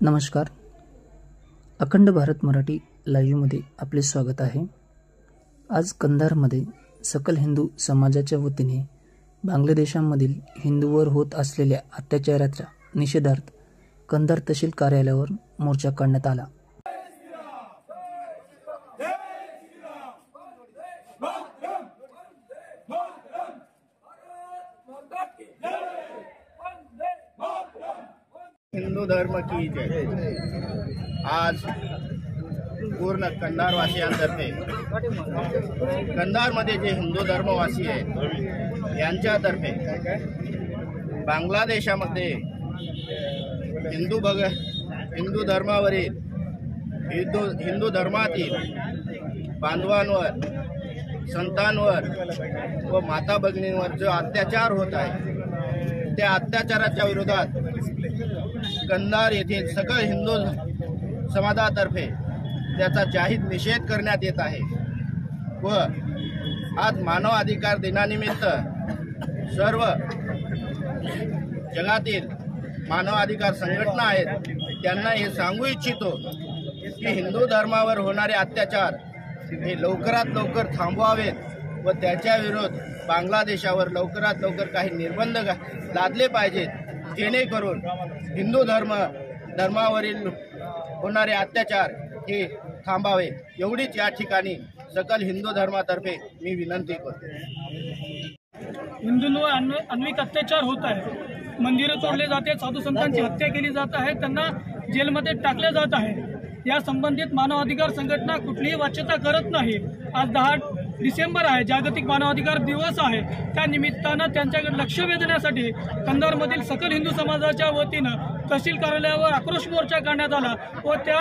नमस्कार. अखंड भारत मराठी लाईव्हमध्ये आपले स्वागत आहे. आज कंधारमध्ये सकल हिंदू समाजाच्या वतीने बांगलादेशामधील हिंदूवर होत असलेल्या अत्याचाराच्या निषेधार्थ कंधार तहसील कार्यालयावर मोर्चा काढण्यात आला. हिंदू धर्म की जय. आज पूर्ण कंधारवासियांतर्फे कंधारमध्ये जे हिंदू धर्मवासी आहेत यांच्यातर्फे बांगलादेशामध्ये हिंदू धर्मावरील हिंदू धर्मातील बांधवांवर, संतांवर व माता भगिनींवर जो अत्याचार होत आहे त्या अत्याचाराच्या विरोधात कंधार येथील सकल हिंदू समाजातर्फे त्याचा जाहीर निषेध करण्यात येत आहे व आज मानव अधिकार दिनानिमित्त सर्व जगातील मानव अधिकार संघटना आहेत त्यांना हे सांगू इच्छितो की हिंदू धर्मावर होणारे अत्याचार हे लवकरात लवकर थांबवावेत व त्याच्या विरोध बांगलादेशावर लवकरात लवकर काही निर्बंध लादले पाहिजेत जेणेकरून हिंदू धर्मावरील होणारे अत्याचार हे थांबावे. एवढीच या ठिकाणी सकल हिंदू धर्मातर्फे मी विनंती करतो. हिंदूंवर आण्विक अत्याचार होत आहे. मंदिरं तोडले जाते, साधू संतांची हत्या केली जात आहे, त्यांना जेलमध्ये टाकले जात आहे. या संबंधित मानवाधिकार संघटना कुठलीही वाच्यता करत नाही. आज 10 डिसेंबर आहे, जागतिक मानवाधिकार दिवस आहे. त्या निमित्तानं त्यांच्याकडे लक्ष वेधण्यासाठी कंधारमधील सकल हिंदू समाजाच्या वतीनं तहसील कार्यालयावर आक्रोश मोर्चा काढण्यात आला व त्या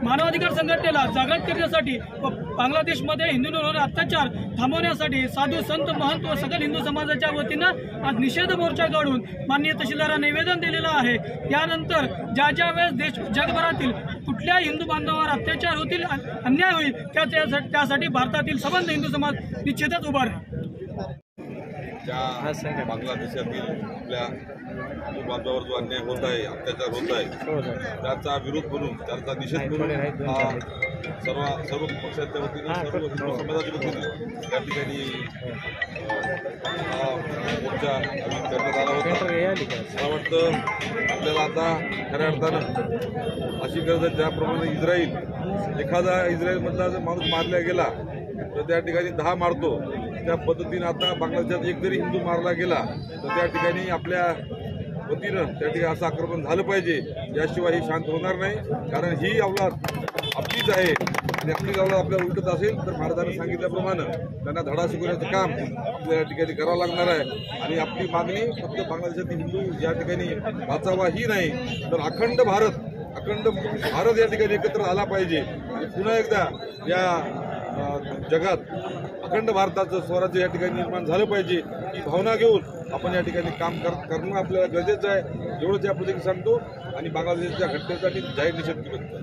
मानवाधिकार संघटनेला जागृत करण्यासाठी व बांगलादेशमध्ये हिंदूंवर अत्याचार थांबवण्यासाठी साधू संत महंत व सकल हिंदू समाजाच्या वतीनं आज निषेध मोर्चा काढून माननीय तहसीलदारांना निवेदन दिलेलं आहे. यानंतर ज्या वेळेस जगभरातील कुठल्या हिंदू बांधवांवर अत्याचार होतील, अन्याय होईल त्यासाठी भारतातील संबंध हिंदू समाज निश्चितच उभा राहील. ज्या बांगलादेशातील आपल्या हिंदू बांधवावर जो अन्याय होत आहे, अत्याचार होत आहे, त्याचा विरोध म्हणून, त्याचा निषेध म्हणून हा सर्व पक्षाच्या वतीने, सर्व हिंदू समाजाच्या वतीने त्या ठिकाणी हा मोर्चा आयोजित करण्यात आला होता. मला वाटतं आपल्याला आता खऱ्या अर्थानं अशी गरज आहे, ज्याप्रमाणे एखादा इस्रायलमधला जर माणूस मारला गेला तर त्या ठिकाणी 10 मारतो, त्या पद्धतीनं आता बांगलादेशात एक जरी हिंदू मारला गेला तर त्या ठिकाणी आपल्या वतीनं त्या ठिकाणी असं आक्रमण झालं पाहिजे. याशिवाय ही शांत होणार नाही. कारण ही अवलाद आपलीच आहे आणि आपलीच अवलाद आपल्याला उलटत असेल तर भारतानं सांगितल्याप्रमाणे त्यांना धडा शिकवण्याचं काम आपल्या या ठिकाणी करावं लागणार आहे. आणि आपली मागणी फक्त बांगलादेशातील हिंदू या ठिकाणी वाचावा ही नाही, तर अखंड भारत या ठिकाणी एकत्र आला पाहिजे. आणि पुन्हा एकदा या जगात अखंड भारताचं स्वराज्य या ठिकाणी निर्माण झालं पाहिजे ही भावना घेऊन आपण या ठिकाणी काम करणं आपल्याला गरजेचं आहे. एवढंच या पद्धतीने सांगतो आणि बांगलादेशच्या घटनेसाठी जाहीर निषेध केला.